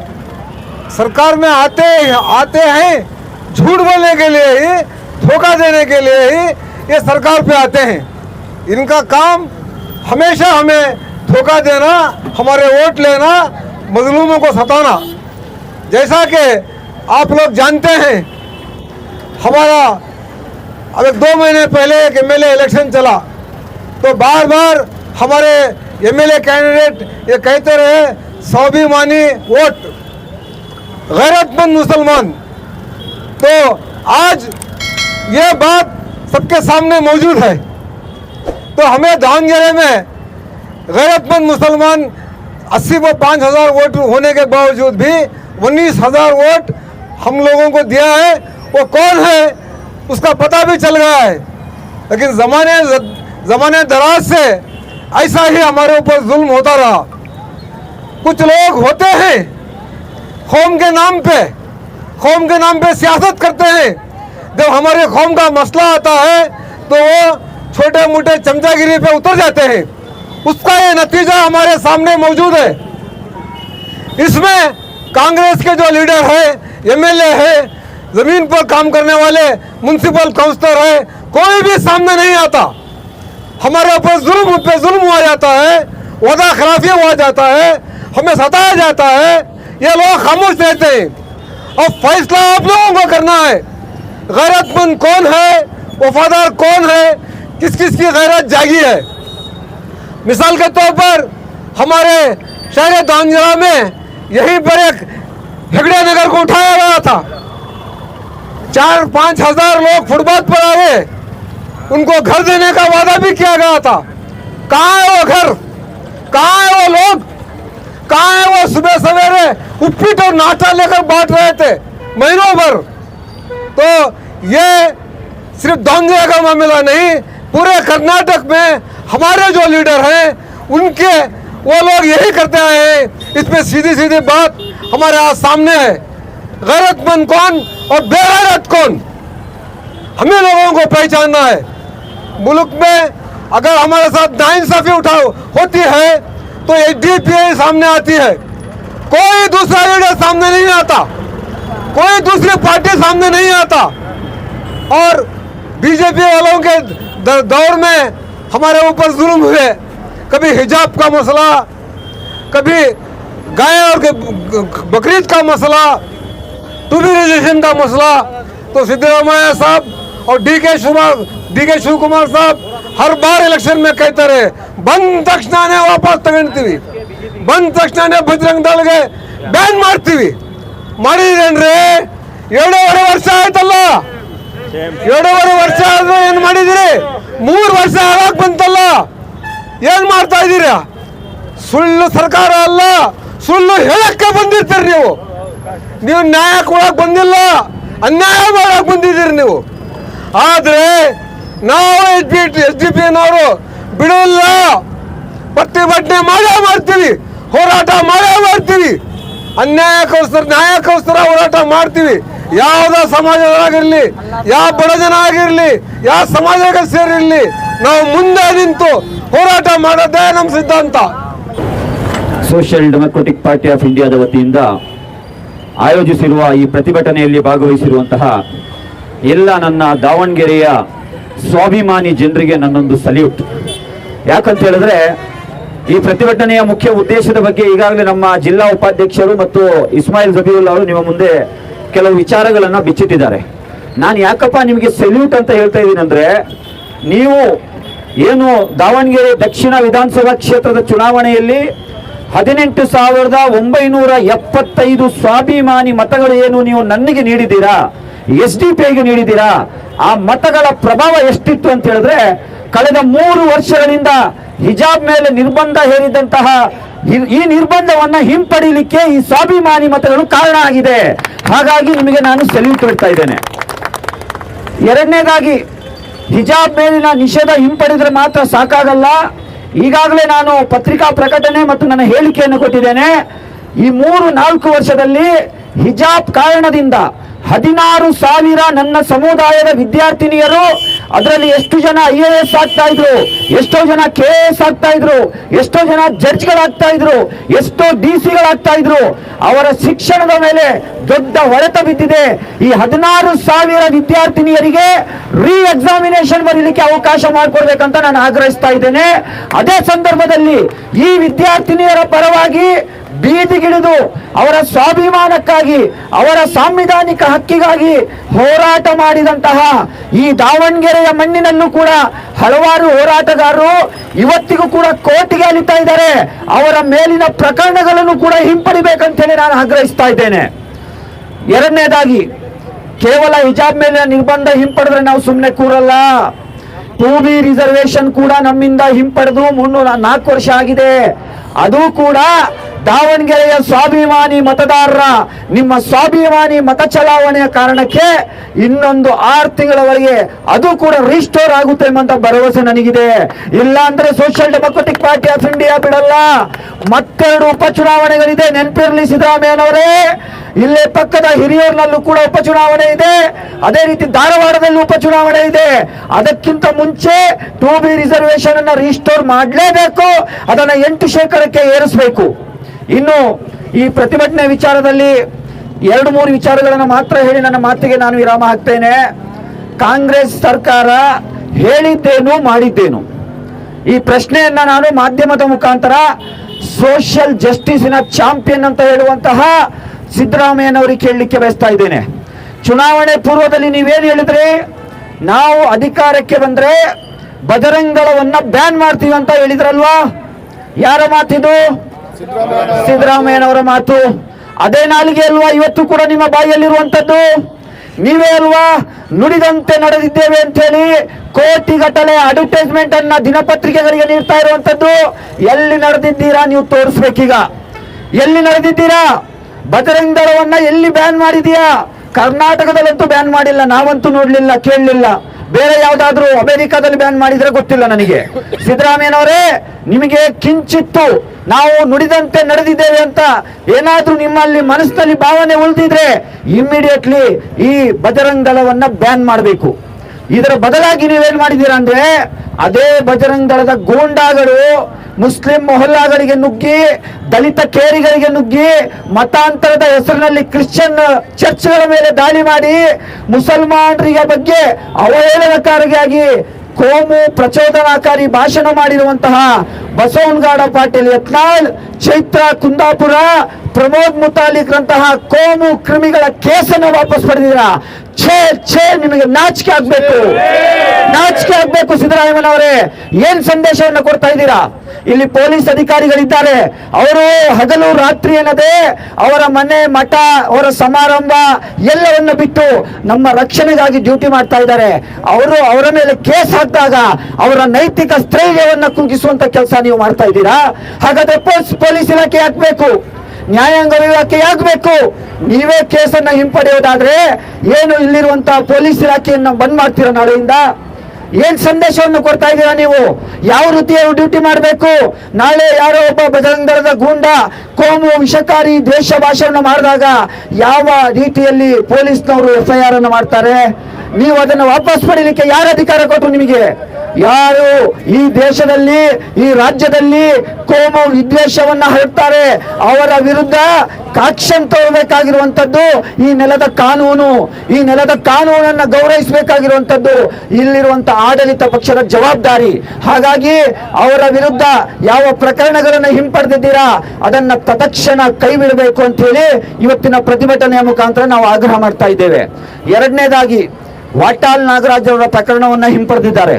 सरकार में आते हैं झूठ बोलने के लिए ही, धोखा देने के लिए ही ये सरकार पे आते हैं। इनका काम हमेशा हमें धोखा देना, हमारे वोट लेना, मजलूमों को सताना। जैसा कि आप लोग जानते हैं, हमारा अब 2 महीने पहले एक एमएलए इलेक्शन चला, तो बार बार हमारे एमएलए कैंडिडेट ये कहते रहे स्वाभिमानी वोट, गैरतमंद मुसलमान। तो आज ये बात सबके सामने मौजूद है। तो हमें दावणगेरे में गैरतमंद मुसलमान 85,000 वोट होने के बावजूद भी 19,000 वोट हम लोगों को दिया है। वो कौन है उसका पता भी चल गया है। लेकिन ज़माने दराज से ऐसा ही हमारे ऊपर जुल्म होता रहा। कुछ लोग होते हैं कौम के नाम पे सियासत करते हैं। जब हमारे कौम का मसला आता है तो वो छोटे मोटे चमचागिरी पे उतर जाते हैं। उसका ये नतीजा हमारे सामने मौजूद है। इसमें कांग्रेस के जो लीडर है, एमएलए है, जमीन पर काम करने वाले म्युनिसिपल काउंसलर है, कोई भी सामने नहीं आता। हमारे ऊपर जुल्म पे जुल्म हुआ जाता है, वादा खिलाफी हुआ जाता है, हमें सताया जाता है। ये लोग खामोश रहते हैं। अब फैसला आप लोगों को करना है, गैरतमंद कौन है, वफादार कौन है, किस किस की गैरत जागी है। मिसाल के तौर पर हमारे शहर दावणगेरे में यहीं पर एक हेगड़े नगर को उठाया गया था। 4-5 हजार लोग फुटपाथ पर आ गए, उनको घर देने का वादा भी किया गया था। कहाँ है वो घर, कहाँ है वो लोग, कहाँ है वो सुबह सवेरे उपीट और नाश्ता लेकर बांट रहे थे महीनों भर। तो ये सिर्फ दावणगेरे का मामला नहीं, पूरे कर्नाटक में हमारे जो लीडर हैं उनके वो लोग यही करते आए हैं। इसमें सीधी सीधी बात हमारे आज सामने है, गैरतमंद कौन और बेगैरत कौन, हमें लोगों को पहचानना है। मुल्क में अगर हमारे साथ नाइंसाफी होती है तो एसडीपीआई सामने आती है, कोई दूसरा लीडर सामने नहीं आता, कोई दूसरी पार्टी सामने नहीं आता। और बीजेपी वालों के दौर में हमारे ऊपर जुल्म हुए, कभी हिजाब का मसला, कभी गाय और बकरीद का मसला, टूरिज्म का मसला। तो सिद्धरामैया साहब और डी के शिव कुमार साहब हर बार इलेक्शन में कहते रहे ಬಂದ ತಕ್ಷಣನೇ ವಾಪಸ್ ತಗೊಂತೀವಿ, ಬಂದ ತಕ್ಷಣನೇ ಬಜರಂಗ ದಳಗೆ ಬ್ಯಾನ್ ಮಾಡ್ತೀವಿ. ಮಾಡಿದ್ರೇನ್ರಿ? 2.5 ವರ್ಷ ಆಯ್ತಲ್ಲ, 2.5 ವರ್ಷ ಆದ್ರೂ ಏನ್ ಮಾಡಿದಿರಿ? 3 ವರ್ಷ ಆಗಾಕ್ ಬಂತಲ್ಲ, ಏನ್ ಮಾಡ್ತಾ ಇದ್ದೀರಾ? ಸುಳ್ಳು ಸರ್ಕಾರ ಅಲ್ಲ, ಸುಳ್ಳು ಹೇಳಕ್ಕೆ ಬಂದಿರ್ತೀರಿ ನೀವು. ನೀವು ನ್ಯಾಯ ಕೊಡಕ್ ಬಂದಿಲ್ಲ, ಅನ್ಯಾಯ ಮಾಡಕ್ ಬಂದಿದ್ದೀರಿ ನೀವು. ಆದ್ರೆ ನಾವು ಎಸ್ಡಿಪಿನವರು ಬಿಡಲ್ಲ, ಪ್ರತಿಭಟನೆ ಮಾಡೇ ಮಾಡ್ತೀವಿ, ಹೋರಾಟ ಮಾಡೇ ಮಾಡ್ತೀವಿ, ಅನ್ಯಾಯಕ್ಕೋಸ್ಕರ ನ್ಯಾಯಕ್ಕೋಸ್ಕರ ಹೋರಾಟ ಮಾಡ್ತೀವಿ. ಯಾವುದೇ ಸಮಾಜದವರಾಗಿರ್ಲಿ, ಯಾವ ಬಡ ಜನ ಆಗಿರ್ಲಿ, ಯಾವ ಸಮಾಜಕ್ಕೆ ಸೇರಿರ್ಲಿ, ನಾವು ಮುಂದೆ ನಿಂತು ಹೋರಾಟ ಮಾಡೋದೇ ನಮ್ಮ ಸಿದ್ಧಾಂತ. ಸೋಷಿಯಲ್ ಡೆಮೊಕ್ರೆಟಿಕ್ ಪಾರ್ಟಿ ಆಫ್ ಇಂಡಿಯಾದ ವತಿಯಿಂದ ಆಯೋಜಿಸಿರುವ ಈ ಪ್ರತಿಭಟನೆಯಲ್ಲಿ ಭಾಗವಹಿಸಿರುವಂತಹ ಎಲ್ಲ ನನ್ನ ದಾವಣಗೆರೆಯ ಸ್ವಾಭಿಮಾನಿ ಜನರಿಗೆ ನನ್ನೊಂದು ಸಲ್ಯೂಟ್. ಯಾಕಂತ ಹೇಳಿದ್ರೆ ಈ ಪ್ರತಿಭಟನೆಯ ಮುಖ್ಯ ಉದ್ದೇಶದ ಬಗ್ಗೆ ಈಗಾಗಲೇ ನಮ್ಮ ಜಿಲ್ಲಾ ಉಪಾಧ್ಯಕ್ಷರು ಮತ್ತು ಇಸ್ಮಾಯಿಲ್ ಜಬೀವುಲ್ಲಾ ಅವರು ನಿಮ್ಮ ಮುಂದೆ ಕೆಲವು ವಿಚಾರಗಳನ್ನು ಬಿಚ್ಚಿಟ್ಟಿದ್ದಾರೆ. ನಾನು ಯಾಕಪ್ಪ ನಿಮಗೆ ಸಲ್ಯೂಟ್ ಅಂತ ಹೇಳ್ತಾ ಇದ್ದೀನಿ ಅಂದ್ರೆ, ನೀವು ಏನು ದಾವಣಗೆರೆ ದಕ್ಷಿಣ ವಿಧಾನಸಭಾ ಕ್ಷೇತ್ರದ ಚುನಾವಣೆಯಲ್ಲಿ 18,975 ಸ್ವಾಭಿಮಾನಿ ಮತಗಳು ಏನು ನೀವು ನನಗೆ ನೀಡಿದ್ದೀರಾ, ಎಸ್ಡಿಪಿಐಗೆ ನೀಡಿದ್ದೀರಾ, ಆ ಮತಗಳ ಪ್ರಭಾವ ಎಷ್ಟಿತ್ತು ಅಂತ ಹೇಳಿದ್ರೆ, ಕಳೆದ 3 ವರ್ಷಗಳಿಂದ ಹಿಜಾಬ್ ಮೇಲೆ ನಿರ್ಬಂಧ ಹೇರಿದಂತಹ ಈ ನಿರ್ಬಂಧವನ್ನ ಹಿಂಪಡಿಲಿಕ್ಕೆ ಈ ಸ್ವಾಭಿಮಾನಿ ಮತಗಳು ಕಾರಣ ಆಗಿದೆ. ಹಾಗಾಗಿ ನಿಮಗೆ ನಾನು ಸಲ್ಯೂಟ್ ಕೊಡ್ತಾ ಇದ್ದೇನೆ. ಎರಡನೇದಾಗಿ, ಹಿಜಾಬ್ ಮೇಲಿನ ನಿಷೇಧ ಹಿಂಪಡಿದ್ರೆ ಮಾತ್ರ ಸಾಕಾಗಲ್ಲ. ಈಗಾಗಲೇ ನಾನು ಪತ್ರಿಕಾ ಪ್ರಕಟಣೆ ಮತ್ತು ನನ್ನ ಹೇಳಿಕೆಯನ್ನು ಕೊಟ್ಟಿದ್ದೇನೆ. ಈ 3-4 ವರ್ಷದಲ್ಲಿ ಹಿಜಾಬ್ ಕಾರಣದಿಂದ 16,000 ನನ್ನ ಸಮುದಾಯದ ವಿದ್ಯಾರ್ಥಿನಿಯರು ಅದರಲ್ಲಿ ಎಷ್ಟು ಜನ IAS ಆಗ್ತಾ ಇದ್ರು, ಎಷ್ಟೋ ಜನ KAS ಆಗ್ತಾ ಇದ್ರು, ಎಷ್ಟೋ ಜನ ಜಡ್ಜ್ಗಳಾಗ್ತಾ ಇದ್ರು, ಎಷ್ಟೋ DC-ಗಳಾಗ್ತಾ ಇದ್ರು. ಅವರ ಶಿಕ್ಷಣದ ಮೇಲೆ ದೊಡ್ಡ ಹೊಡೆತ ಬಿದ್ದಿದೆ. ಈ 16,000 ವಿದ್ಯಾರ್ಥಿನಿಯರಿಗೆ ಎಕ್ಸಾಮಿನೇಷನ್ ಬರೀಲಿಕ್ಕೆ ಅವಕಾಶ ಮಾಡಿಕೊಡ್ಬೇಕಂತ ನಾನು ಆಗ್ರಹಿಸ್ತಾ ಇದ್ದೇನೆ. ಅದೇ ಸಂದರ್ಭದಲ್ಲಿ ಈ ವಿದ್ಯಾರ್ಥಿನಿಯರ ಪರವಾಗಿ ಬೀದಿಗಿಳಿದು ಅವರ ಸ್ವಾಭಿಮಾನಕ್ಕಾಗಿ, ಅವರ ಸಾಂವಿಧಾನಿಕ ಹಕ್ಕಿಗಾಗಿ ಹೋರಾಟ ಮಾಡಿದಂತಹ ಈ ದಾವಣಗೆರೆಯ ಮಣ್ಣಿನಲ್ಲೂ ಕೂಡ ಹಲವಾರು ಹೋರಾಟಗಾರರು ಇವತ್ತಿಗೂ ಕೂಡ ಕೋರ್ಟಿಗೆ ಅಲಿತಾ ಇದ್ದಾರೆ. ಅವರ ಮೇಲಿನ ಪ್ರಕರಣಗಳನ್ನು ಕೂಡ ಹಿಂಪಡಿಬೇಕಂತ ಹೇಳಿ ನಾನು ಆಗ್ರಹಿಸ್ತಾ ಇದ್ದೇನೆ. ಎರಡನೇದಾಗಿ, ಕೇವಲ ಹಿಜಾಬ್ ಮೇಲಿನ ನಿರ್ಬಂಧ ಹಿಂಪಡೆದ್ರೆ ನಾವು ಸುಮ್ಮನೆ ಕೂರಲ್ಲ. 2B ರಿಸರ್ವೇಶನ್ ಕೂಡ ನಮ್ಮಿಂದ ಹಿಂಪಡೆದು 4 ವರ್ಷ ಆಗಿದೆ. ಅದು ಕೂಡ ದಾವಣಗೆರೆಯ ಸ್ವಾಭಿಮಾನಿ ಮತದಾರರ, ನಿಮ್ಮ ಸ್ವಾಭಿಮಾನಿ ಮತ ಚಲಾವಣೆಯ ಕಾರಣಕ್ಕೆ ಇನ್ನೊಂದು 6 ತಿಂಗಳವರೆಗೆ ಅದು ಕೂಡ ರಿಸ್ಟೋರ್ ಆಗುತ್ತೆ ಎಂಬಂತ ಭರವಸೆ ನನಗಿದೆ. ಇಲ್ಲ ಅಂದ್ರೆ social democratic party of India ಬಿಡಲ್ಲ. ಮತ್ತೆರಡು ಉಪಚುನಾವಣೆಗಳಿದೆ, ನೆನಪಿರಲಿ ಸಿದ್ದರಾಮಯ್ಯನವರೇ. ಇಲ್ಲೇ ಪಕ್ಕದ ಹಿರಿಯೂರಿನಲ್ಲೂ ಕೂಡ ಉಪಚುನಾವಣೆ ಇದೆ, ಅದೇ ರೀತಿ ಧಾರವಾಡದಲ್ಲಿ ಉಪಚುನಾವಣೆ ಇದೆ. ಅದಕ್ಕಿಂತ ಮುಂಚೆ 2B ರಿಸರ್ವೇಶನ್ ಅನ್ನ ರಿಸ್ಟೋರ್ ಮಾಡಲೇಬೇಕು, ಅದನ್ನ 8% ಏರಿಸಬೇಕು. ಇನ್ನು ಈ ಪ್ರತಿಭಟನೆ ವಿಚಾರದಲ್ಲಿ 2-3 ವಿಚಾರಗಳನ್ನು ಮಾತ್ರ ಹೇಳಿ ನನ್ನ ಮಾತಿಗೆ ನಾನು ವಿರಾಮ ಹಾಕ್ತೇನೆ. ಕಾಂಗ್ರೆಸ್ ಸರ್ಕಾರ ಹೇಳಿದ್ದೇನು ಮಾಡಿದ್ದೇನು, ಈ ಪ್ರಶ್ನೆಯನ್ನ ನಾನು ಮಾಧ್ಯಮದ ಮುಖಾಂತರ ಸೋಷಿಯಲ್ ಜಸ್ಟಿಸಿನ ಚಾಂಪಿಯನ್ ಅಂತ ಹೇಳುವಂತಹ ಸಿದ್ದರಾಮಯ್ಯನವರಿಗೆ ಕೇಳಲಿಕ್ಕೆ ಬಯಸ್ತಾ ಇದ್ದೇನೆ. ಚುನಾವಣೆ ಪೂರ್ವದಲ್ಲಿ ನೀವೇನು ಹೇಳಿದ್ರಿ? ನಾವು ಅಧಿಕಾರಕ್ಕೆ ಬಂದ್ರೆ ಬಜರಂಗಳವನ್ನ ಬ್ಯಾನ್ ಮಾಡ್ತೀವಿ ಅಂತ ಹೇಳಿದ್ರಲ್ವಾ? ಯಾರ ಮಾತಿದು? ಸಿದ್ದರಾಮಯ್ಯನವರ ಮಾತು. ಅದೇ ನಾಲಿಗೆ ಅಲ್ವಾ ಇವತ್ತು ಕೂಡ ನಿಮ್ಮ ಬಾಯಿಯಲ್ಲಿರುವಂತದ್ದು? ನೀವೇ ಅಲ್ವಾ ನುಡಿದಂತೆ ನಡೆದಿದ್ದೇವೆ ಅಂತ ಹೇಳಿ ಕೋಟಿಗಟ್ಟಲೆ ಅಡ್ವರ್ಟೈಸ್ಮೆಂಟ್ ಅನ್ನ ದಿನಪತ್ರಿಕೆಗಳಿಗೆ ನೀಡ್ತಾ ಇರುವಂತದ್ದು? ಎಲ್ಲಿ ನಡೆದಿದ್ದೀರಾ ನೀವು ತೋರಿಸ್ಬೇಕೀಗ. ಎಲ್ಲಿ ನಡೆದಿದ್ದೀರಾ? ಬಜರಂಗ ದಳವನ್ನ ಎಲ್ಲಿ ಬ್ಯಾನ್ ಮಾಡಿದೀಯಾ? ಕರ್ನಾಟಕದಲ್ಲಂತೂ ಬ್ಯಾನ್ ಮಾಡಿಲ್ಲ, ನಾವಂತೂ ನೋಡ್ಲಿಲ್ಲ, ಕೇಳಲಿಲ್ಲ. ಬೇರೆ ಯಾವ್ದಾದ್ರು ಅಮೆರಿಕಾದಲ್ಲಿ ಬ್ಯಾನ್ ಮಾಡಿದ್ರೆ ಗೊತ್ತಿಲ್ಲ ನನಗೆ. ಸಿದ್ದರಾಮಯ್ಯನವರೇ, ನಿಮಗೆ ಕಿಂಚಿತ್ತು ನಾವು ನುಡಿದಂತೆ ನಡೆದಿದ್ದೇವೆ ಅಂತ ಏನಾದ್ರೂ ನಿಮ್ಮಲ್ಲಿ ಮನಸ್ಸಿನಲ್ಲಿ ಭಾವನೆ ಉಳಿದಿದ್ರೆ ಇಮ್ಮಿಡಿಯೇಟ್ಲಿ ಈ ಬಜರಂಗ ದಳವನ್ನ ಬ್ಯಾನ್ ಮಾಡಬೇಕು. ಇದರ ಬದಲಾಗಿ ನೀವೇನ್ ಮಾಡಿದ್ದೀರಾ ಅಂದ್ರೆ, ಅದೇ ಬಜರಂಗ ದಳದ ಗೂಂಡಾಗಳು ಮುಸ್ಲಿಂ ಮೊಹಲ್ಲಾಗಳಿಗೆ ನುಗ್ಗಿ, ದಲಿತ ಕೇರಿಗಳಿಗೆ ನುಗ್ಗಿ, ಮತಾಂತರದ ಹೆಸರಿನಲ್ಲಿ ಕ್ರಿಶ್ಚಿಯನ್ ಚರ್ಚ್ಗಳ ಮೇಲೆ ದಾಳಿ ಮಾಡಿ, ಮುಸಲ್ಮಾನರಿಗೆ ಬಗ್ಗೆ ಅವಹೇಳನಕಾರಿಯಾಗಿ ಕೋಮು ಪ್ರಚೋದನಾಕಾರಿ ಭಾಷಣ ಮಾಡಿರುವಂತಹ ಬಸವನಗೌಡ ಪಾಟೀಲ್ ಯತ್ನಾಳ್, ಚೈತ್ರ ಕುಂದಾಪುರ, ಪ್ರಮೋದ್ ಮುತಾಲಿಕ್ರಂತಹ ಕೋಮು ಕ್ರಿಮಿಗಳ ಕೇಸನ್ನು ವಾಪಸ್ ಪಡೆದಿದ್ದೀರಾ. ಛೇ, ನಿಮಗೆ ನಾಚಿಕೆ ಆಗ್ಬೇಕು, ನಾಚಿಕೆ ಆಗ್ಬೇಕು ಸಿದ್ದರಾಮಯ್ಯನವರೇ. ಏನ್ ಸಂದೇಶವನ್ನು ಕೊಡ್ತಾ ಇದ್ದೀರಾ? ಇಲ್ಲಿ ಪೊಲೀಸ್ ಅಧಿಕಾರಿಗಳಿದ್ದಾರೆ, ಅವರು ಹಗಲು ರಾತ್ರಿ ಏನದೆ ಅವರ ಮನೆ, ಮಠ, ಅವರ ಸಮಾರಂಭ ಎಲ್ಲವನ್ನು ಬಿಟ್ಟು ನಮ್ಮ ರಕ್ಷಣೆಗಾಗಿ ಡ್ಯೂಟಿ ಮಾಡ್ತಾ ಇದ್ದಾರೆ. ಅವರು ಅವರ ಮೇಲೆ ಕೇಸ್ ಹಾಕಿದಾಗ ಅವರ ನೈತಿಕ ಸ್ಥೈರ್ಯವನ್ನು ಕುಗ್ಗಿಸುವಂತ ಕೆಲಸ ನೀವು ಮಾಡ್ತಾ ಇದ್ದೀರಾ. ಹಾಗಾದ್ರೆ ಪೊಲೀಸ್ ಇಲಾಖೆ ಹಾಕ್ಬೇಕು, ನ್ಯಾಯಾಂಗ ಇಲಾಖೆ ಆಗಬೇಕು. ನೀವೇ ಕೇಸನ್ನ ಹಿಂಪಡೆಯೋದಾದ್ರೆ ಏನು ಇಲ್ಲಿರುವಂತಹ ಪೊಲೀಸ್ ಇಲಾಖೆಯನ್ನ ಬಂದ್ ಮಾಡ್ತೀರಾ ನಾಳೆಯಿಂದ? ಏನ್ ಸಂದೇಶವನ್ನು ಕೊಡ್ತಾ ಇದ್ದೀರಾ ನೀವು? ಯಾವ ರೀತಿಯ ಡ್ಯೂಟಿ ಮಾಡಬೇಕು? ನಾಳೆ ಯಾರೋ ಒಬ್ಬ ಬಜರಂಗ ದಳದ ಗೂಂಡ ಕೋಮು ವಿಷಕಾರಿ ದ್ವೇಷ ಭಾಷೆಯನ್ನು ಮಾಡಿದಾಗ ಯಾವ ರೀತಿಯಲ್ಲಿ ಪೊಲೀಸ್ನವರು FIR ಅನ್ನು ಮಾಡ್ತಾರೆ? ನೀವು ಅದನ್ನು ವಾಪಸ್ ಪಡೀಲಿಕ್ಕೆ ಯಾರು ಅಧಿಕಾರ ಕೊಟ್ಟರು ನಿಮಗೆ? ಯಾರು ಈ ದೇಶದಲ್ಲಿ, ಈ ರಾಜ್ಯದಲ್ಲಿ ಕೋಮು ವಿದ್ವೇಷವನ್ನ ಹರಡ್ತಾರೆ ಅವರ ವಿರುದ್ಧ ಆಕ್ಷನ್ ತಗೋಬೇಕಾಗಿರುವಂತದ್ದು ಈ ನೆಲದ ಕಾನೂನು. ಈ ನೆಲದ ಕಾನೂನನ್ನ ಗೌರವಿಸಬೇಕಾಗಿರುವಂತದ್ದು ಇಲ್ಲಿರುವಂತಹ ಆಡಳಿತ ಪಕ್ಷದ ಜವಾಬ್ದಾರಿ. ಹಾಗಾಗಿ ಅವರ ವಿರುದ್ಧ ಯಾವ ಪ್ರಕರಣಗಳನ್ನು ಹಿಂಪಡೆದಿದ್ದೀರಾ ಅದನ್ನ ತತ್ಕ್ಷಣ ಕೈ ಬಿಡಬೇಕು ಅಂತ ಹೇಳಿ ಇವತ್ತಿನ ಪ್ರತಿಭಟನೆಯ ಮುಖಾಂತರ ನಾವು ಆಗ್ರಹ ಮಾಡ್ತಾ ಇದ್ದೇವೆ. ಎರಡನೇದಾಗಿ, ವಾಟಾಳ್ ನಾಗರಾಜ್ ಅವರ ಪ್ರಕರಣವನ್ನ ಹಿಂಪಡೆದಿದ್ದಾರೆ.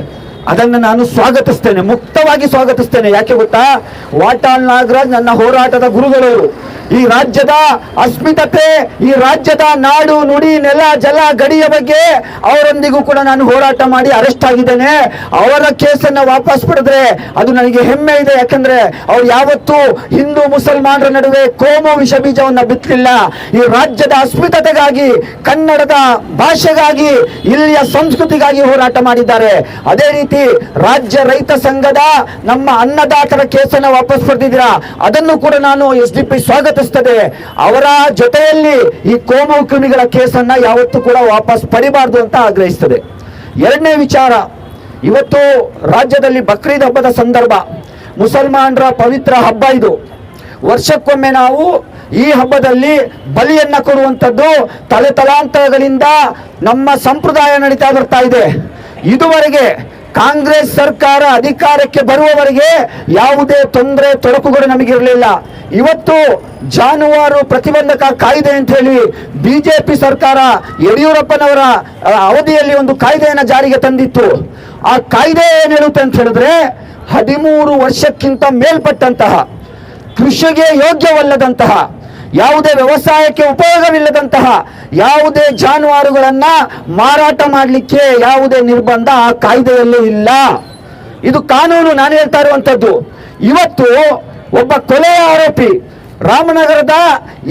ಅದನ್ನು ನಾನು ಸ್ವಾಗತಿಸ್ತೇನೆ, ಮುಕ್ತವಾಗಿ ಸ್ವಾಗತಿಸ್ತೇನೆ. ಯಾಕೆ ಗೊತ್ತಾ? ವಾಟಾಳ್ ನಾಗರಾಜ್ ನನ್ನ ಹೋರಾಟದ ಗುರುಗಳು. ಈ ರಾಜ್ಯದ ಅಸ್ಮಿತತೆ, ಈ ರಾಜ್ಯದ ನಾಡು, ನುಡಿ, ನೆಲ, ಜಲ, ಗಡಿಯ ಬಗ್ಗೆ ಅವರೊಂದಿಗೂ ಕೂಡ ನಾನು ಹೋರಾಟ ಮಾಡಿ ಅರೆಸ್ಟ್ ಆಗಿದ್ದೇನೆ. ಅವರ ಕೇಸನ್ನ ವಾಪಸ್ ಪಡೆದ್ರೆ ಅದು ನನಗೆ ಹೆಮ್ಮೆ ಇದೆ. ಯಾಕಂದ್ರೆ ಅವ್ರು ಯಾವತ್ತೂ ಹಿಂದೂ ಮುಸಲ್ಮಾನರ ನಡುವೆ ಕೋಮು ವಿಷ ಬೀಜವನ್ನ ಬಿತ್ತಲಿಲ್ಲ. ಈ ರಾಜ್ಯದ ಅಸ್ಮಿತತೆಗಾಗಿ, ಕನ್ನಡದ ಭಾಷೆಗಾಗಿ, ಇಲ್ಲಿಯ ಸಂಸ್ಕೃತಿಗಾಗಿ ಹೋರಾಟ ಮಾಡಿದ್ದಾರೆ. ಅದೇ ರೀತಿ ರಾಜ್ಯ ರೈತ ಸಂಘದ ನಮ್ಮ ಅನ್ನದಾತರ ಕೇಸನ್ನ ವಾಪಸ್ ಪಡೆದಿದ್ದೀರಾ, ಅದನ್ನು ಕೂಡ ನಾನು SDP ಸ್ವಾಗತಿಸ್ತದೆ. ಅವರ ಜೊತೆಯಲ್ಲಿ ಈ ಕೋಮು ಕ್ರಿಮಿಗಳ ಕೇಸನ್ನ ಯಾವತ್ತೂ ಕೂಡ ವಾಪಸ್ ಪಡಿಬಾರ್ದು ಅಂತ ಆಗ್ರಹಿಸ್ತದೆ. ಎರಡನೇ ವಿಚಾರ, ಇವತ್ತು ರಾಜ್ಯದಲ್ಲಿ ಬಕ್ರೀದ್ ಹಬ್ಬದ ಸಂದರ್ಭ, ಮುಸಲ್ಮಾನರ ಪವಿತ್ರ ಹಬ್ಬ ಇದು. ವರ್ಷಕ್ಕೊಮ್ಮೆ ನಾವು ಈ ಹಬ್ಬದಲ್ಲಿ ಬಲಿಯನ್ನ ಕೊಡುವಂಥದ್ದು ತಲೆತಲಾಂತರಗಳಿಂದ ನಮ್ಮ ಸಂಪ್ರದಾಯ ನಡೀತಾ ಬರ್ತಾ ಇದೆ. ಇದುವರೆಗೆ ಕಾಂಗ್ರೆಸ್ ಸರ್ಕಾರ ಅಧಿಕಾರಕ್ಕೆ ಬರುವವರೆಗೆ ಯಾವುದೇ ತೊಂದರೆ ತೊಡಕುಗಳು ನಮಗಿರಲಿಲ್ಲ. ಇವತ್ತು ಜಾನುವಾರು ಪ್ರತಿಬಂಧಕ ಕಾಯ್ದೆ ಅಂತ ಹೇಳಿ ಬಿಜೆಪಿ ಸರ್ಕಾರ ಯಡಿಯೂರಪ್ಪನವರ ಅವಧಿಯಲ್ಲಿ ಒಂದು ಕಾಯ್ದೆಯನ್ನು ಜಾರಿಗೆ ತಂದಿತ್ತು. ಆ ಕಾಯ್ದೆ ಏನು ಹೇಳುತ್ತೆ ಅಂತ ಹೇಳಿದ್ರೆ, 13 ವರ್ಷಕ್ಕಿಂತ ಮೇಲ್ಪಟ್ಟಂತಹ, ಕೃಷಿಗೆ ಯೋಗ್ಯವಲ್ಲದಂತಹ, ಯಾವುದೇ ವ್ಯವಸಾಯಕ್ಕೆ ಉಪಯೋಗವಿಲ್ಲದಂತಹ ಯಾವುದೇ ಜಾನುವಾರುಗಳನ್ನ ಮಾರಾಟ ಮಾಡಲಿಕ್ಕೆ ಯಾವುದೇ ನಿರ್ಬಂಧ ಆ ಕಾಯ್ದೆಯಲ್ಲೂ ಇಲ್ಲ. ಇದು ಕಾನೂನು, ನಾನು ಹೇಳ್ತಾ ಇರುವಂತದ್ದು. ಇವತ್ತು ಒಬ್ಬ ಕೊಲೆಯ ಆರೋಪಿ, ರಾಮನಗರದ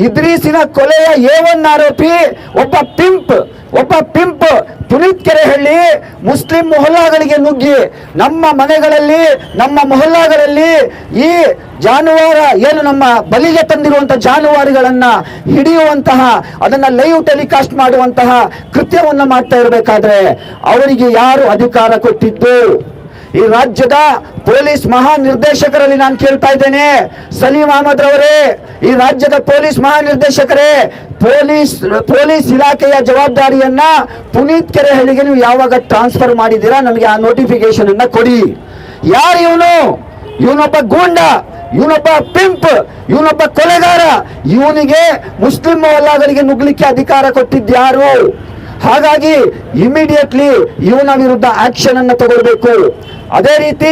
ಇದ್ರೀಸಿನ ಕೊಲೆಯ A1 ಆರೋಪಿ, ಒಬ್ಬ ಪಿಂಪ್ ಪುನೀತ್ ಕೆರೆಹಳ್ಳಿ ಮುಸ್ಲಿಂ ಮೊಹಲ್ಲಾಗಳಿಗೆ ನುಗ್ಗಿ ನಮ್ಮ ಮನೆಗಳಲ್ಲಿ, ನಮ್ಮ ಮೊಹಲ್ಲಾಗಳಲ್ಲಿ ಈ ಜಾನುವಾರ ಏನು ನಮ್ಮ ಬಲಿಗೆ ತಂದಿರುವಂತಹ ಜಾನುವಾರುಗಳನ್ನ ಹಿಡಿಯುವಂತಹ, ಅದನ್ನ ಲೈವ್ ಟೆಲಿಕಾಸ್ಟ್ ಮಾಡುವಂತಹ ಕೃತ್ಯವನ್ನ ಮಾಡ್ತಾ ಇರಬೇಕಾದ್ರೆ ಅವರಿಗೆ ಯಾರು ಅಧಿಕಾರ ಕೊಟ್ಟಿದ್ದು? ಈ ರಾಜ್ಯದ ಪೊಲೀಸ್ ಮಹಾನಿರ್ದೇಶಕರಲ್ಲಿ ನಾನು ಕೇಳ್ತಾ ಇದ್ದೇನೆ, ಸಲೀಂ ಅಹಮದ್ ರವರೇ, ಈ ರಾಜ್ಯದ ಪೊಲೀಸ್ ಮಹಾನಿರ್ದೇಶಕರೇ, ಪೊಲೀಸ್ ಇಲಾಖೆಯ ಜವಾಬ್ದಾರಿಯನ್ನ ಪುನೀತ್ ಕೆರೆಹಳ್ಳಿಗೆ ನೀವು ಯಾವಾಗ ಟ್ರಾನ್ಸ್ಫರ್ ಮಾಡಿದ್ದೀರಾ? ನಮಗೆ ಆ ನೋಟಿಫಿಕೇಶನ್ ಅನ್ನ ಕೊಡಿ. ಯಾರು ಇವನು? ಇವನೊಬ್ಬ ಗೂಂಡ, ಇವನೊಬ್ಬ ಪಿಂಪ್, ಇವನೊಬ್ಬ ಕೊಲೆಗಾರ. ಇವನಿಗೆ ಮುಸ್ಲಿಂ ಮೊಹಲ್ಲಾಗಳಿಗೆ ನುಗ್ಲಿಕ್ಕೆ ಅಧಿಕಾರ ಕೊಟ್ಟಿದ್ಯಾರು? ಹಾಗಾಗಿ ಇಮಿಡಿಯೇಟ್ಲಿ ಇವನ ವಿರುದ್ಧ ಆಕ್ಷನ್ ಅನ್ನು ತಗೊಳ್ಬೇಕು. ಅದೇ ರೀತಿ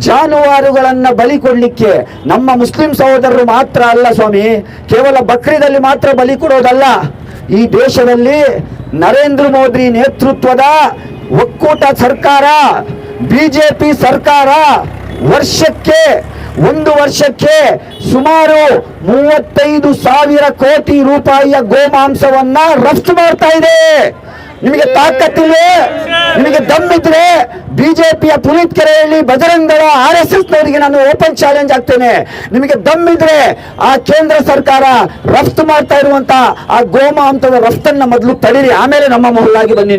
ಜಾನುವಾರುಗಳನ್ನ ಬಲಿ ಕೊಡ್ಲಿಕ್ಕೆ ನಮ್ಮ ಮುಸ್ಲಿಂ ಸಹೋದರರು ಮಾತ್ರ ಅಲ್ಲ ಸ್ವಾಮಿ, ಕೇವಲ ಬಕ್ರೀದಲ್ಲಿ ಮಾತ್ರ ಬಲಿ ಕೊಡೋದಲ್ಲ. ಈ ದೇಶದಲ್ಲಿ ನರೇಂದ್ರ ಮೋದಿ ನೇತೃತ್ವದ ಒಕ್ಕೂಟ ಸರ್ಕಾರ, ಬಿಜೆಪಿ ಸರ್ಕಾರ ಒಂದು ವರ್ಷಕ್ಕೆ ಸುಮಾರು 35,000 ಕೋಟಿ ರೂಪಾಯಿಯ ಗೋಮಾಂಸವನ್ನ ರಫ್ತು ಮಾಡ್ತಾ ಇದೆ. ನಿಮಗೆ ತಾಕತ್ತಿಲ್ವೇ? ನಿಮಗೆ ದಮ್ಮಿದ್ರೆ ಬಿಜೆಪಿಯ ಪುನೀತ್ ಕೆರೆಹಳ್ಳಿ, ಬಜರಂಗ ದಳ, RSS ನವರಿಗೆ ನಾನು ಓಪನ್ ಚಾಲೆಂಜ್ ಆಗ್ತೇನೆ. ನಿಮಗೆ ದಮ್ಮಿದ್ರೆ ಆ ಕೇಂದ್ರ ಸರ್ಕಾರ ರಫ್ತು ಮಾಡ್ತಾ ಇರುವಂತ ಆ ಗೋಮಾಂಸದ ರಫ್ತನ್ನ ಮೊದಲು ತಡೀರಿ, ಆಮೇಲೆ ನಮ್ಮ ಮೊಹಲ್ಲಾಗಿ ಬನ್ನಿ.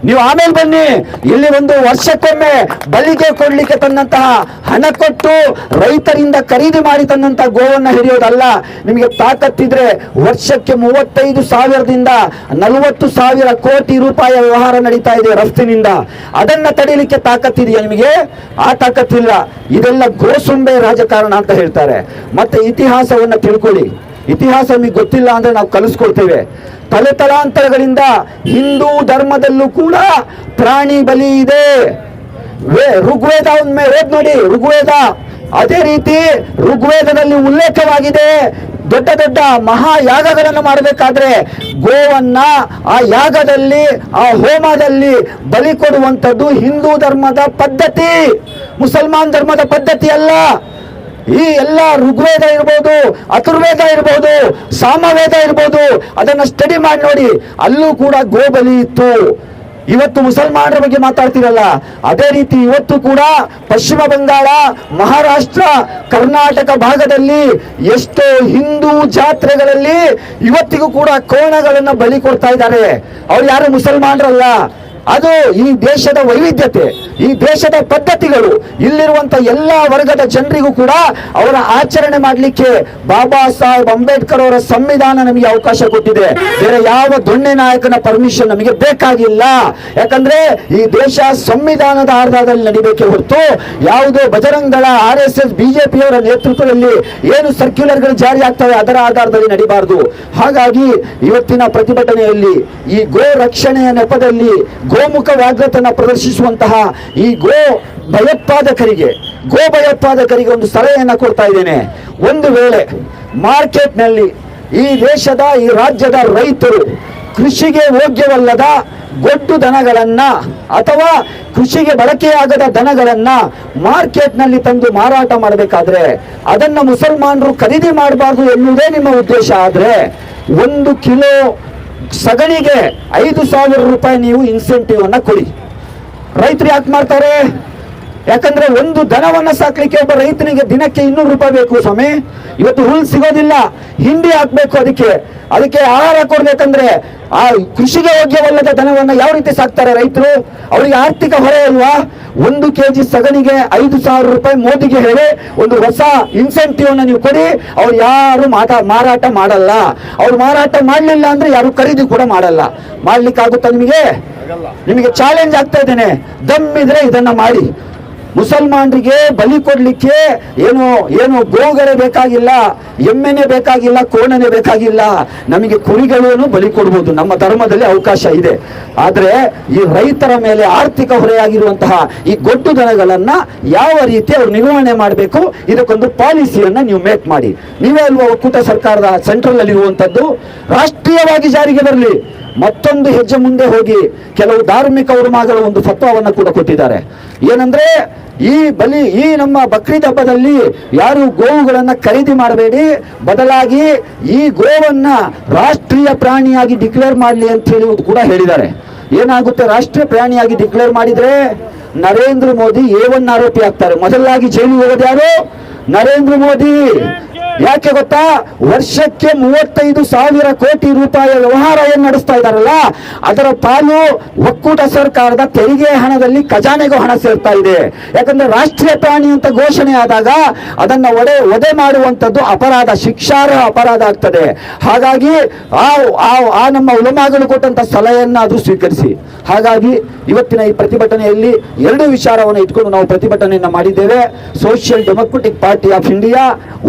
ನೀವು ಆಮೇಲೆ ಬನ್ನಿ. ಇಲ್ಲಿ ಒಂದು ವರ್ಷಕ್ಕೊಮ್ಮೆ ಬಲಿಗೆ ಕೊಡ್ಲಿಕ್ಕೆ ತಂದಂತಹ, ಹಣ ಕೊಟ್ಟು ರೈತರಿಂದ ಖರೀದಿ ಮಾಡಿ ತಂದಂತಹ ಗೋವನ್ನ ಹಿಡಿಯೋದಲ್ಲ. ನಿಮಗೆ ತಾಕತ್ತಿದ್ರೆ ವರ್ಷಕ್ಕೆ 35,000ದಿಂದ 40,000 ಕೋಟಿ ರೂಪಾಯಿಯ ವ್ಯವಹಾರ ನಡೀತಾ ಇದೆ ರಫ್ತಿನಿಂದ. ಅದನ್ನ ತಡೀಲಿಕ್ಕೆ ತಾಕತ್ತಿದೆಯಾ ನಿಮಗೆ? ಆ ತಾಕತ್ತಿಲ್ಲ. ಇದೆಲ್ಲ ಗೋಸುಂಬೆ ರಾಜಕಾರಣ ಅಂತ ಹೇಳ್ತಾರೆ. ಮತ್ತೆ ಇತಿಹಾಸವನ್ನ ತಿಳ್ಕೊಳ್ಳಿ. ಇತಿಹಾಸ ನಿಮಗೆ ಗೊತ್ತಿಲ್ಲ ಅಂದ್ರೆ ನಾವು ಕಲಿಸ್ಕೊಳ್ತೇವೆ. ತಲೆತಲಾಂತರಗಳಿಂದ ಹಿಂದೂ ಧರ್ಮದಲ್ಲೂ ಕೂಡ ಪ್ರಾಣಿ ಬಲಿ ಇದೆ. ಋಗ್ವೇದ ಒಮ್ಮೆ ಓದ್ ನೋಡಿ, ಋಗ್ವೇದ. ಅದೇ ರೀತಿ ಋಗ್ವೇದದಲ್ಲಿ ಉಲ್ಲೇಖವಾಗಿದೆ, ದೊಡ್ಡ ದೊಡ್ಡ ಮಹಾಯಾಗಗಳನ್ನು ಮಾಡಬೇಕಾದ್ರೆ ಗೋವನ್ನ ಆ ಯಾಗದಲ್ಲಿ, ಆ ಹೋಮದಲ್ಲಿ ಬಲಿ ಕೊಡುವಂಥದ್ದು ಹಿಂದೂ ಧರ್ಮದ ಪದ್ಧತಿ, ಮುಸಲ್ಮಾನ್ ಧರ್ಮದ ಪದ್ಧತಿ ಅಲ್ಲ. ಈ ಎಲ್ಲ ಋಗ್ವೇದ ಇರ್ಬೋದು, ಅಥರ್ವೇದ ಇರ್ಬೋದು, ಸಾಮವೇದ ಇರ್ಬೋದು, ಅದನ್ನ ಸ್ಟಡಿ ಮಾಡಿ ನೋಡಿ, ಅಲ್ಲೂ ಕೂಡ ಗೋ ಬಲಿ ಇತ್ತು. ಇವತ್ತು ಮುಸಲ್ಮಾನರ ಬಗ್ಗೆ ಮಾತಾಡ್ತಿರಲ್ಲ, ಅದೇ ರೀತಿ ಇವತ್ತು ಕೂಡ ಪಶ್ಚಿಮ ಬಂಗಾಳ, ಮಹಾರಾಷ್ಟ್ರ, ಕರ್ನಾಟಕ ಭಾಗದಲ್ಲಿ ಎಷ್ಟೋ ಹಿಂದೂ ಜಾತ್ರೆಗಳಲ್ಲಿ ಇವತ್ತಿಗೂ ಕೂಡ ಕೋಣಗಳನ್ನು ಬಲಿ ಕೊಡ್ತಾ ಇದ್ದಾರೆ. ಅವ್ರು ಯಾರು ಮುಸಲ್ಮಾನರಲ್ಲ. ಅದು ಈ ದೇಶದ ವೈವಿಧ್ಯತೆ, ಈ ದೇಶದ ಪದ್ಧತಿಗಳು. ಇಲ್ಲಿರುವಂತ ಎಲ್ಲಾ ವರ್ಗದ ಜನರಿಗೂ ಕೂಡ ಅವರ ಆಚರಣೆ ಮಾಡಲಿಕ್ಕೆ ಬಾಬಾ ಸಾಹೇಬ್ ಅಂಬೇಡ್ಕರ್ ಅವರ ಸಂವಿಧಾನ ನಮಗೆ ಅವಕಾಶ ಕೊಟ್ಟಿದೆ. ಬೇರೆ ಯಾವ ದೊಣ್ಣೆ ನಾಯಕನ ಪರ್ಮಿಷನ್ ನಮಗೆ ಬೇಕಾಗಿಲ್ಲ. ಯಾಕಂದ್ರೆ ಈ ದೇಶ ಸಂವಿಧಾನದ ಆಧಾರದಲ್ಲಿ ನಡಿಬೇಕೆ ಹೊರತು ಯಾವುದೋ ಬಜರಂಗ ದಳ, RSS, ಬಿಜೆಪಿಯವರ ನೇತೃತ್ವದಲ್ಲಿ ಏನು ಸರ್ಕ್ಯುಲರ್ಗಳು ಜಾರಿ ಆಗ್ತವೆ ಅದರ ಆಧಾರದಲ್ಲಿ ನಡಿಬಾರದು. ಹಾಗಾಗಿ ಇವತ್ತಿನ ಪ್ರತಿಭಟನೆಯಲ್ಲಿ ಈ ಗೋ ರಕ್ಷಣೆಯ ನೆಪದಲ್ಲಿ ಗೋಮುಖ ವ್ಯಾಘ್ರತನ ಪ್ರದರ್ಶಿಸುವಂತಹ ಈ ಗೋ ಭಯೋತ್ಪಾದಕರಿಗೆ ಒಂದು ಸಲಹೆಯನ್ನು ಕೊಡ್ತಾ ಇದ್ದೇನೆ. ಒಂದು ವೇಳೆ ಮಾರ್ಕೆಟ್ನಲ್ಲಿ ಈ ದೇಶದ, ಈ ರಾಜ್ಯದ ರೈತರು ಕೃಷಿಗೆ ಯೋಗ್ಯವಲ್ಲದ ಗೊಡ್ಡು ದನಗಳನ್ನ ಅಥವಾ ಕೃಷಿಗೆ ಬಳಕೆಯಾಗದ ದನಗಳನ್ನ ಮಾರ್ಕೆಟ್ನಲ್ಲಿ ತಂದು ಮಾರಾಟ ಮಾಡಬೇಕಾದ್ರೆ ಅದನ್ನ ಮುಸಲ್ಮಾನರು ಖರೀದಿ ಮಾಡಬಾರ್ದು ಎನ್ನುವುದೇ ನಿಮ್ಮ ಉದ್ದೇಶ ಆದ್ರೆ 1 ಕಿಲೋ ಸಗಣಿಗೆ 5,000 ರೂಪಾಯಿ ನೀವು ಇನ್ಸೆಂಟಿವ್ ಅನ್ನ ಕೊಡಿ. ರೈತರು ಯಾಕೆ ಮಾಡ್ತಾರೆ? ಯಾಕಂದ್ರೆ ಒಂದು ದನವನ್ನ ಸಾಕ್ಲಿಕ್ಕೆ ಒಬ್ಬ ರೈತನಿಗೆ ದಿನಕ್ಕೆ 200 ರೂಪಾಯಿ ಬೇಕು ಸ್ವಾಮಿ. ಇವತ್ತು ಹುಲ್ ಸಿಗೋದಿಲ್ಲ, ಹಿಂಡಿ ಹಾಕ್ಬೇಕು. ಅದಕ್ಕೆ ಆಹಾರ ಕೊಡ್ಬೇಕಂದ್ರೆ ಆ ಕೃಷಿಗೆ ಯೋಗ್ಯವಲ್ಲದ ದನವನ್ನ ಯಾವ ರೀತಿ ಸಾಕ್ತಾರೆ ರೈತರು? ಅವರಿಗೆ ಆರ್ಥಿಕ ಹೊರೆ ಅಲ್ವಾ? 1 kg ಸಗಣಿಗೆ 5,000 ರೂಪಾಯಿ ಮೋದಿಗೆ ಹೇಳಿ ಒಂದು ಹೊಸ ಇನ್ಸೆಂಟಿವ್ ಅನ್ನ ನೀವು ಕೊಡಿ. ಅವ್ರು ಯಾರು ಮಾರಾಟ ಮಾಡಲ್ಲ. ಅವ್ರು ಮಾರಾಟ ಮಾಡ್ಲಿಲ್ಲ ಅಂದ್ರೆ ಯಾರು ಖರೀದಿ ಕೂಡ ಮಾಡಲ್ಲ. ಮಾಡ್ಲಿಕ್ಕಾಗುತ್ತಾ ನಿಮಗೆ ಚಾಲೆಂಜ್ ಆಗ್ತಾ ಇದ್ದೇನೆ. ದಮ್ಮಿದ್ರೆ ಇದನ್ನ ಮಾಡಿ. ಮುಸಲ್ಮಾನರಿಗೆ ಬಲಿ ಕೊಡ್ಲಿಕ್ಕೆ ಏನು ಗೋಗಳೇ ಬೇಕಾಗಿಲ್ಲ, ಎಮ್ಮೆನೆ ಬೇಕಾಗಿಲ್ಲ, ಕೋಣನೆ ಬೇಕಾಗಿಲ್ಲ. ನಮಗೆ ಕುರಿಗಳನ್ನು ಬಲಿ ಕೊಡ್ಬೋದು, ನಮ್ಮ ಧರ್ಮದಲ್ಲಿ ಅವಕಾಶ ಇದೆ. ಆದ್ರೆ ಈ ರೈತರ ಮೇಲೆ ಆರ್ಥಿಕ ಹೊರೆಯಾಗಿರುವಂತಹ ಈ ಗೊಡ್ಡು ದನಗಳನ್ನ ಯಾವ ರೀತಿ ಅವ್ರು ನಿರ್ವಹಣೆ ಮಾಡಬೇಕು, ಇದಕ್ಕೊಂದು ಪಾಲಿಸಿಯನ್ನ ನೀವು ಮೇಕ್ ಮಾಡಿ. ನೀವೇ ಅಲ್ವಾ ಒಕ್ಕೂಟ ಸರ್ಕಾರದ ಸೆಂಟ್ರಲ್ ಅಲ್ಲಿ ಇರುವಂತದ್ದು, ರಾಷ್ಟ್ರೀಯವಾಗಿ ಜಾರಿಗೆ ಬರಲಿ. ಮತ್ತೊಂದು ಹೆಜ್ಜೆ ಮುಂದೆ ಹೋಗಿ ಕೆಲವು ಧಾರ್ಮಿಕ ಉರುಮಾಗಳು ಒಂದು ಫತ್ವವನ್ನ ಕೂಡ ಕೊಟ್ಟಿದ್ದಾರೆ. ಏನಂದ್ರೆ ಈ ನಮ್ಮ ಬಕ್ರೀದ್ ಹಬ್ಬದಲ್ಲಿ ಯಾರು ಗೋವುಗಳನ್ನ ಖರೀದಿ ಮಾಡಬೇಡಿ, ಬದಲಾಗಿ ಈ ಗೋವನ್ನ ರಾಷ್ಟ್ರೀಯ ಪ್ರಾಣಿಯಾಗಿ ಡಿಕ್ಲೇರ್ ಮಾಡಲಿ ಅಂತ ಹೇಳಿ ಕೂಡ ಹೇಳಿದ್ದಾರೆ. ಏನಾಗುತ್ತೆ ರಾಷ್ಟ್ರೀಯ ಪ್ರಾಣಿಯಾಗಿ ಡಿಕ್ಲೇರ್ ಮಾಡಿದ್ರೆ ನರೇಂದ್ರ ಮೋದಿ A1 ಆರೋಪಿ ಆಗ್ತಾರೆ. ಮೊದಲಾಗಿ ಜೈಲಿಗೆ ಹೋಗೋದು ಯಾರು? ನರೇಂದ್ರ ಮೋದಿ. ಯಾಕೆ ಗೊತ್ತಾ? ವರ್ಷಕ್ಕೆ 35,000 ಕೋಟಿ ರೂಪಾಯಿ ವ್ಯವಹಾರ ಏನ್ ನಡೆಸ್ತಾ ಇದ್ದಾರಲ್ಲ, ಅದರ ಪಾಲು ಒಕ್ಕೂಟ ಸರ್ಕಾರದ ತೆರಿಗೆ ಹಣದಲ್ಲಿ ಖಜಾನೆಗೂ ಹಣ ಸೇರ್ತಾ ಇದೆ. ಯಾಕಂದ್ರೆ ರಾಷ್ಟ್ರೀಯ ಪ್ರಾಣಿ ಅಂತ ಘೋಷಣೆ ಆದಾಗ ಅದನ್ನ ವಧೆ ಮಾಡುವಂತದ್ದು ಅಪರಾಧ, ಶಿಕ್ಷಾರ್ಹ ಅಪರಾಧ ಆಗ್ತದೆ. ಹಾಗಾಗಿ ಆ ನಮ್ಮ ಉಲಮಾಗಳು ಕೊಟ್ಟಂತ ಸಲಹೆಯನ್ನ ಅದು ಸ್ವೀಕರಿಸಿ. ಹಾಗಾಗಿ ಇವತ್ತಿನ ಈ ಪ್ರತಿಭಟನೆಯಲ್ಲಿ 2 ವಿಚಾರವನ್ನು ಇಟ್ಕೊಂಡು ನಾವು ಪ್ರತಿಭಟನೆಯನ್ನ ಮಾಡಿದ್ದೇವೆ. Social democratic party of India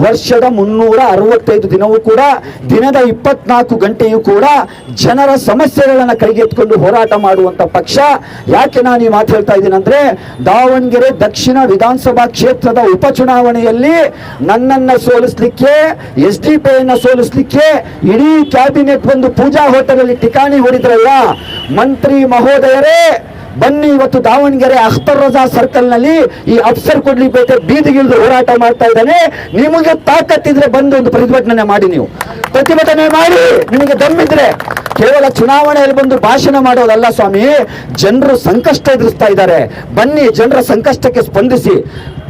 ವರ್ಷದ 365 ದಿನವೂ ಕೂಡ, ದಿನದ 24 ಗಂಟೆಯೂ ಕೂಡ ಜನರ ಸಮಸ್ಯೆಗಳನ್ನ ಕೈಗೆತ್ತಿಕೊಂಡು ಹೋರಾಟ ಮಾಡುವಂತ ಪಕ್ಷ. ಯಾಕೆ ನಾನು ಈ ಮಾತು ಹೇಳ್ತಾ ಇದ್ದೀನಿ ಅಂದ್ರೆ, ದಾವಣಗೆರೆ ದಕ್ಷಿಣ ವಿಧಾನಸಭಾ ಕ್ಷೇತ್ರದ ಉಪಚುನಾವಣೆಯಲ್ಲಿ ನನ್ನನ್ನ ಸೋಲಿಸ್ಲಿಕ್ಕೆ, SDP ಯನ್ನು ಸೋಲಿಸ್ಲಿಕ್ಕೆ ಇಡೀ ಕ್ಯಾಬಿನೆಟ್ ಬಂದು ಪೂಜಾ ಹೋಟೆಲ್ ಅಲ್ಲಿ ಠಿಕಾಣಿ ಹೊಡಿದ್ರಲ್ಲ, ಮಂತ್ರಿ ಮಹೋದಯರೇ ಬನ್ನಿ, ಇವತ್ತು ದಾವಣಗೆರೆ ಅಖ್ತರ್ ರಜಾ ಸರ್ಕಲ್ ನಲ್ಲಿ ಈ ಅಫ್ಸರ್ ಕೊಡ್ಲಿಕ್ಕೆ ಬೀದಿಗಿಳಿದು ಹೋರಾಟ ಮಾಡ್ತಾ ಇದ್ದಾನೆ. ನಿಮಗೆ ತಾಕತ್ತಿದ್ರೆ ಬಂದು ಒಂದು ಪ್ರತಿಭಟನೆ ಮಾಡಿ, ನೀವು ಪ್ರತಿಭಟನೆ ಮಾಡಿ. ನಿಮಗೆ ದಮ್ಮಿದ್ರೆ ಕೇವಲ ಚುನಾವಣೆಯಲ್ಲಿ ಬಂದು ಭಾಷಣ ಮಾಡೋದಲ್ಲ ಸ್ವಾಮಿ. ಜನರು ಸಂಕಷ್ಟ ಎದುರಿಸ್ತಾ ಇದ್ದಾರೆ, ಬನ್ನಿ ಜನರ ಸಂಕಷ್ಟಕ್ಕೆ ಸ್ಪಂದಿಸಿ.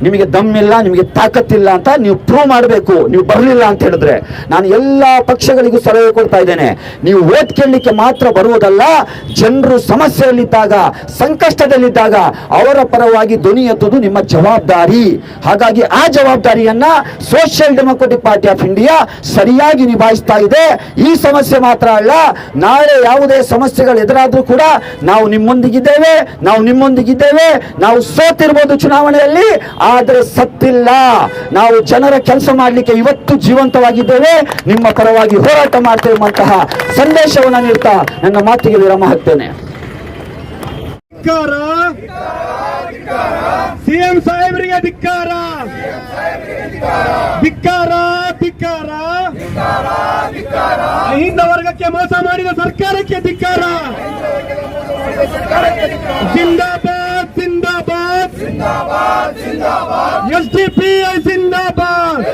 ನಿಮಗೆ ದಮ್ಮಿಲ್ಲ, ನಿಮಗೆ ತಾಕತ್ತಿಲ್ಲ ಅಂತ ನೀವು ಪ್ರೂವ್ ಮಾಡಬೇಕು. ನೀವು ಬರಲಿಲ್ಲ ಅಂತ ಹೇಳಿದ್ರೆ ನಾನು ಎಲ್ಲಾ ಪಕ್ಷಗಳಿಗೂ ಸಲಹೆ ಕೊಡ್ತಾ ಇದ್ದೇನೆ, ನೀವು ವೋಟ್ ಕೇಳಲಿಕ್ಕೆ ಮಾತ್ರ ಬರುವುದಲ್ಲ, ಜನರು ಸಮಸ್ಯೆಯಲ್ಲಿದ್ದಾಗ, ಸಂಕಷ್ಟದಲ್ಲಿದ್ದಾಗ ಅವರ ಪರವಾಗಿ ಧ್ವನಿ ಎತ್ತುವುದು ನಿಮ್ಮ ಜವಾಬ್ದಾರಿ. ಹಾಗಾಗಿ ಆ ಜವಾಬ್ದಾರಿಯನ್ನ social democratic party of India ಸರಿಯಾಗಿ ನಿಭಾಯಿಸ್ತಾ ಇದೆ. ಈ ಸಮಸ್ಯೆ ಮಾತ್ರ ಅಲ್ಲ, ನಾಳೆ ಯಾವುದೇ ಸಮಸ್ಯೆಗಳು ಎದುರಾದ್ರೂ ಕೂಡ ನಾವು ನಿಮ್ಮೊಂದಿಗಿದ್ದೇವೆ. ನಾವು ಸೋತಿರ್ಬೋದು ಚುನಾವಣೆಯಲ್ಲಿ, ಆದರೆ ಸತ್ತಿಲ್ಲ. ನಾವು ಜನರ ಕೆಲಸ ಮಾಡಲಿಕ್ಕೆ ಇವತ್ತು ಜೀವಂತವಾಗಿದ್ದೇವೆ, ನಿಮ್ಮ ಪರವಾಗಿ ಹೋರಾಟ ಮಾಡ್ತೇವೆ ಎಂಬಂತಹ ಸಂದೇಶವನ್ನು ನೀಡ್ತಾ ನನ್ನ ಮಾತಿಗೆ ವಿರಾಮ ಹಾಕ್ತೇನೆ. ಸಿಎಂ ಸಾಹೇಬರಿಗೆ ಧಿಕ್ಕಾರ, ಅಹಿಂದ ವರ್ಗಕ್ಕೆ ಮೋಸ ಮಾಡಿದ ಸರ್ಕಾರಕ್ಕೆ ಧಿಕ್ಕಾರ. ಜಿಂದಾಬಾದ್ ಜಿಂದಾಬಾದ್ ಜಿಂದಾಬಾದ್, SDP ಜಿಂದಾಬಾದ್.